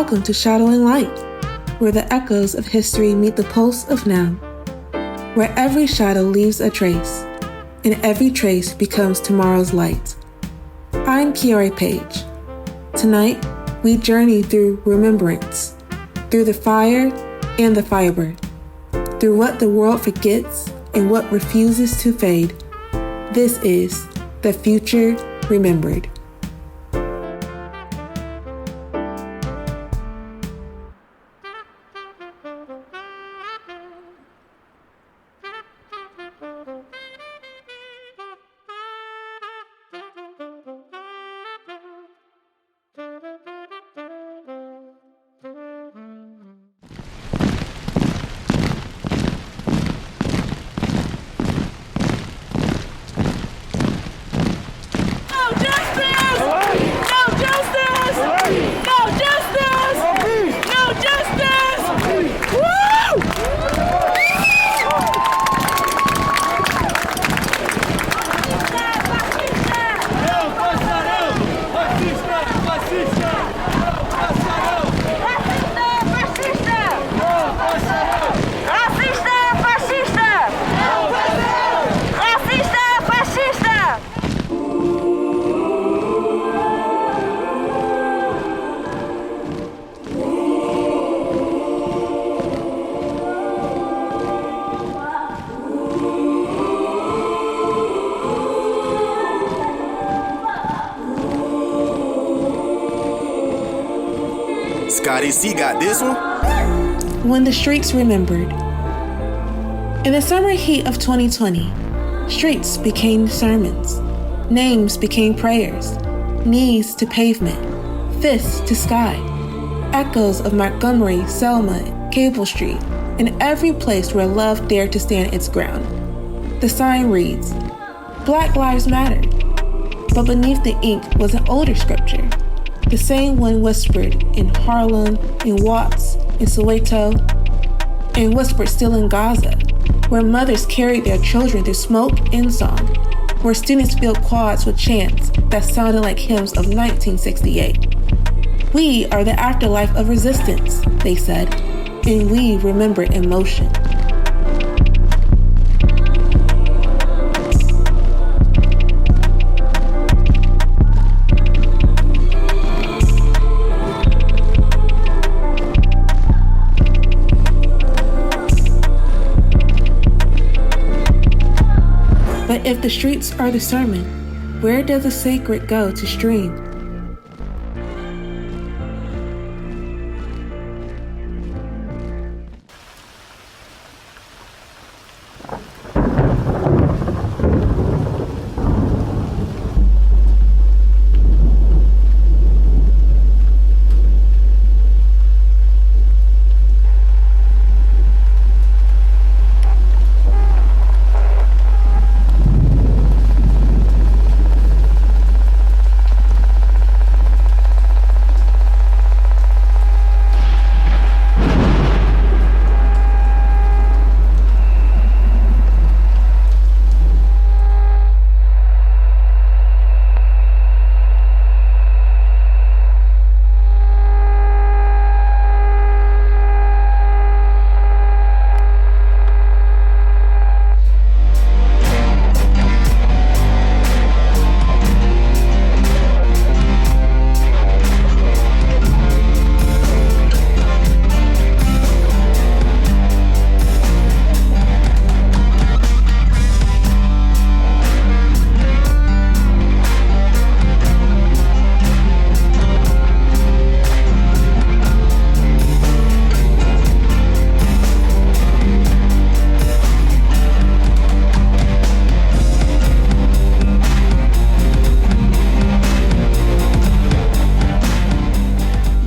Welcome to Shadow and Light, where the echoes of history meet the pulse of now, where every shadow leaves a trace, and every trace becomes tomorrow's light. I'm Kiara Page. Tonight, we journey through remembrance, through the fire and the fiber, through what the world forgets and what refuses to fade. This is The Future Remembered. Scotty C got this one. When the streets remembered. In the summer heat of 2020, streets became sermons, names became prayers, knees to pavement, fists to sky, echoes of Montgomery, Selma, Cable Street, and every place where love dared to stand its ground. The sign reads, Black Lives Matter, but beneath the ink was an older scripture. The same one whispered in Harlem, in Watts, in Soweto, and whispered still in Gaza, where mothers carried their children through smoke and song, where students filled quads with chants that sounded like hymns of 1968. We are the afterlife of resistance, they said, and we remember emotion. But if the streets are the sermon, where does the sacred go to stream?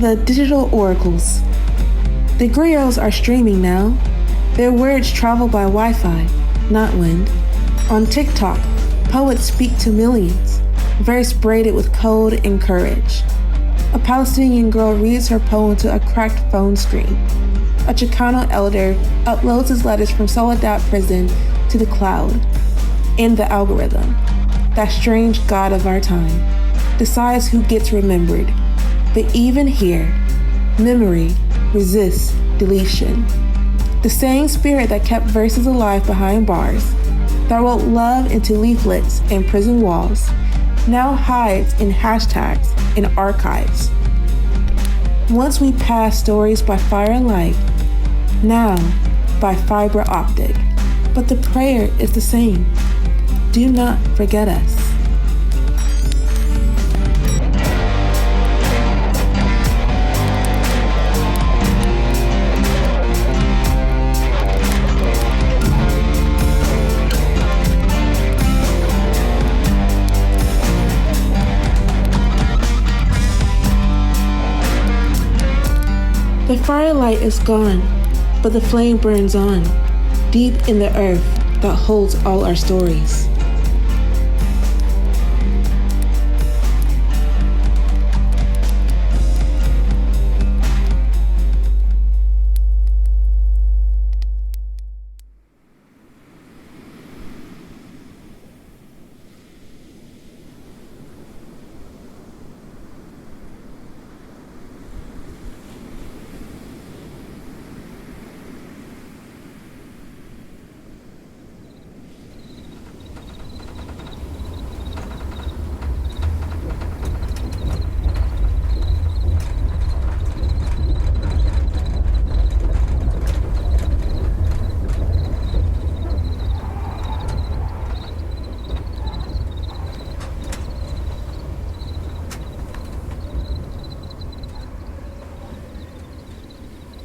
The digital oracles. The griots are streaming now. Their words travel by Wi-Fi, not wind. On TikTok, poets speak to millions, verse braided with code and courage. A Palestinian girl reads her poem to a cracked phone screen. A Chicano elder uploads his letters from Soledad prison to the cloud. And the algorithm, that strange god of our time, decides who gets remembered. But even here, Memory resists deletion. The same spirit that kept verses alive behind bars, that wrote love into leaflets and prison walls, now hides in hashtags and archives. Once we passed stories by fire and light, now by fiber optic. But the prayer is the same. Do not forget us. The firelight is gone, but the flame burns on, deep in the earth that holds all our stories.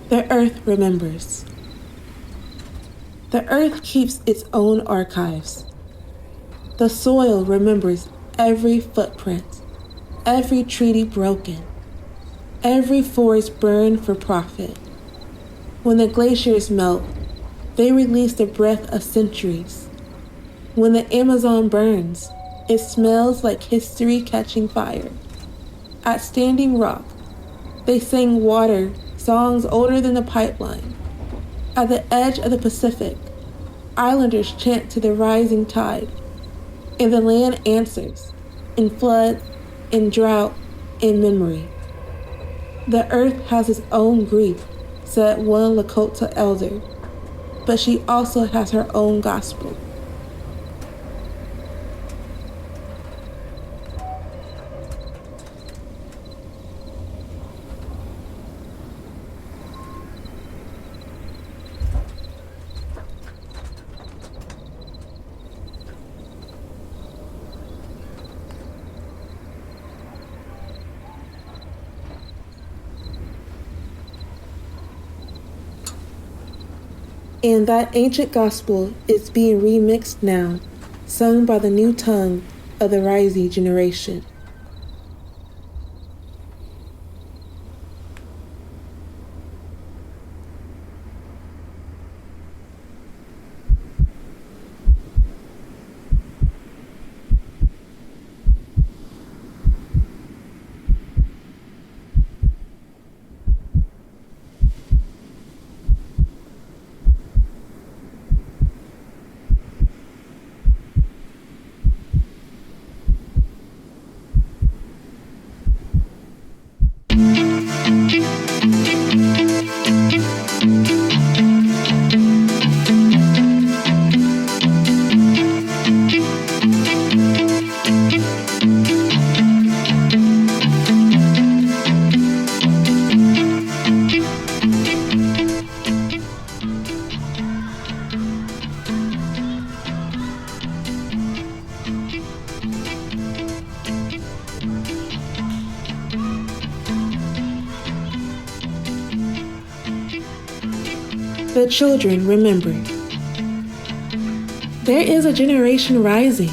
The earth remembers. The earth keeps its own archives. The soil remembers every footprint, every treaty broken, every forest burned for profit. When the glaciers melt, they release the breath of centuries. When the Amazon burns, it smells like history catching fire. At Standing Rock, they sang water songs older than the pipeline. At the edge of the Pacific, islanders chant to the rising tide, and the land answers in flood, in drought, in memory. The earth has its own grief, said one Lakota elder, but she also has her own gospel. And that ancient gospel is being remixed now, sung by the new tongue of the rising generation. The children remember. There is a generation rising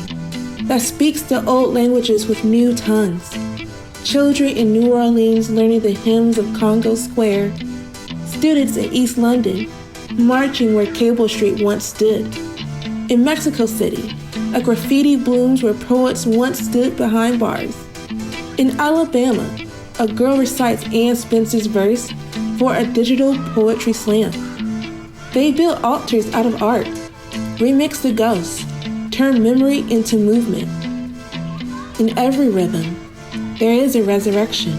that speaks the old languages with new tongues. Children in New Orleans learning the hymns of Congo Square. Students in East London marching where Cable Street once stood. In Mexico City, a graffiti blooms where poets once stood behind bars. In Alabama, a girl recites Ann Spencer's verse for a digital poetry slam. They build altars out of art, remix the ghosts, turn memory into movement. In every rhythm, there is a resurrection.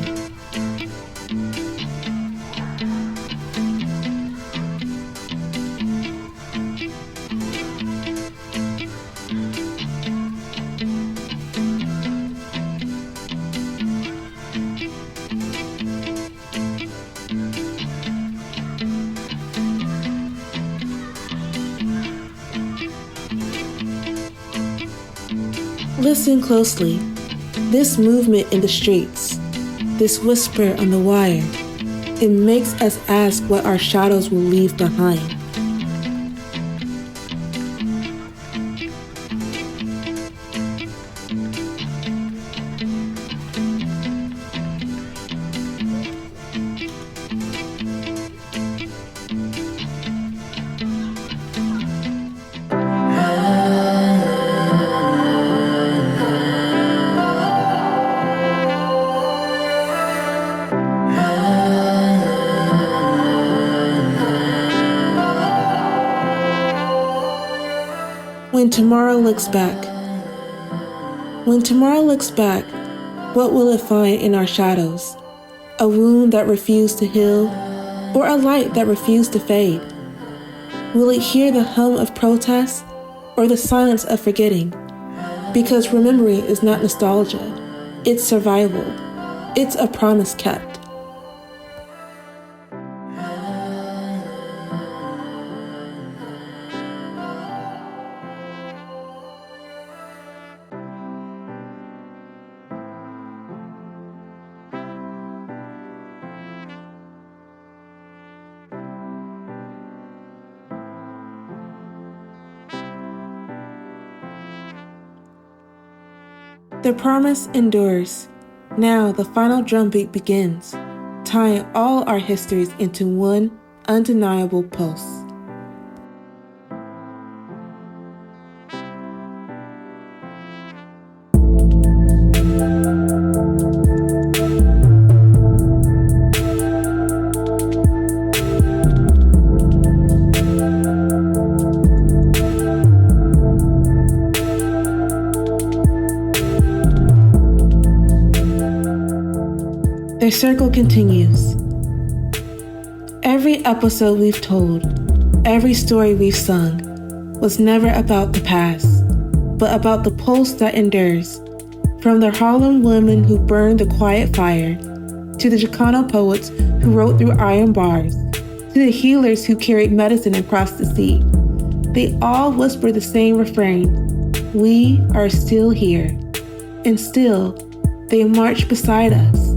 listen closely, this movement in the streets, this whisper on the wire, it makes us ask what our shadows will leave behind. When tomorrow looks back, what will it find in our shadows? A wound that refused to heal, or a light that refused to fade? Will it hear the hum of protest, or the silence of forgetting? Because remembering is not nostalgia, it's survival. It's a promise kept. The promise endures. Now the final drumbeat begins, tying all our histories into one undeniable pulse. The circle continues. Every episode we've told, every story we've sung, was never about the past, but about the pulse that endures. From the Harlem women who burned the quiet fire, to the Chicano poets who wrote through iron bars, to the healers who carried medicine across the sea. They all whisper the same refrain, we are still here. And still, they march beside us.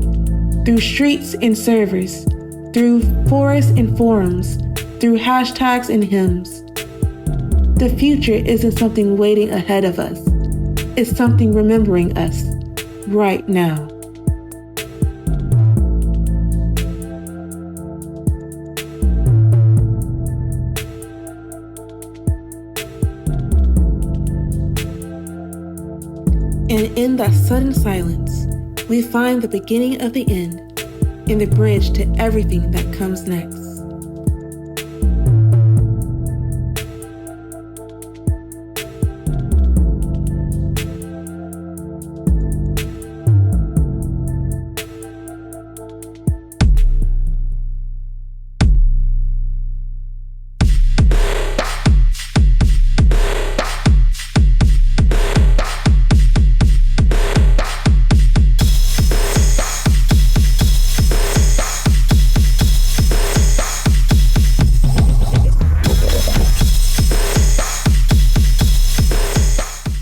Through streets and servers, through forests and forums, through hashtags and hymns. The future isn't something waiting ahead of us. It's something remembering us right now. And in that sudden silence, we find the beginning of the end and the bridge to everything that comes next.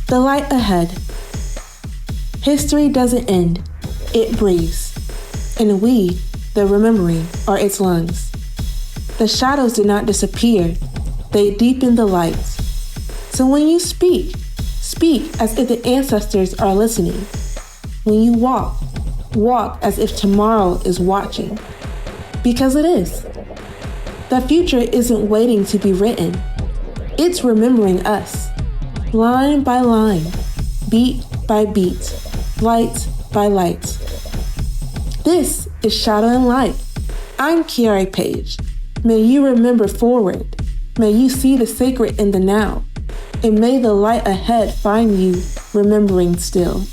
The light ahead. History doesn't end, it breathes. And we, the remembering, are its lungs. The shadows did not disappear, they deepen the light. So when you speak as if the ancestors are listening. When you walk as if tomorrow is watching. Because it is. The future isn't waiting to be written, it's remembering us. Line by line, beat by beat, light by light. This is Shadow and Light. I'm Kiara Page. May you remember forward. May you see the sacred in the now. And may the light ahead find you remembering still.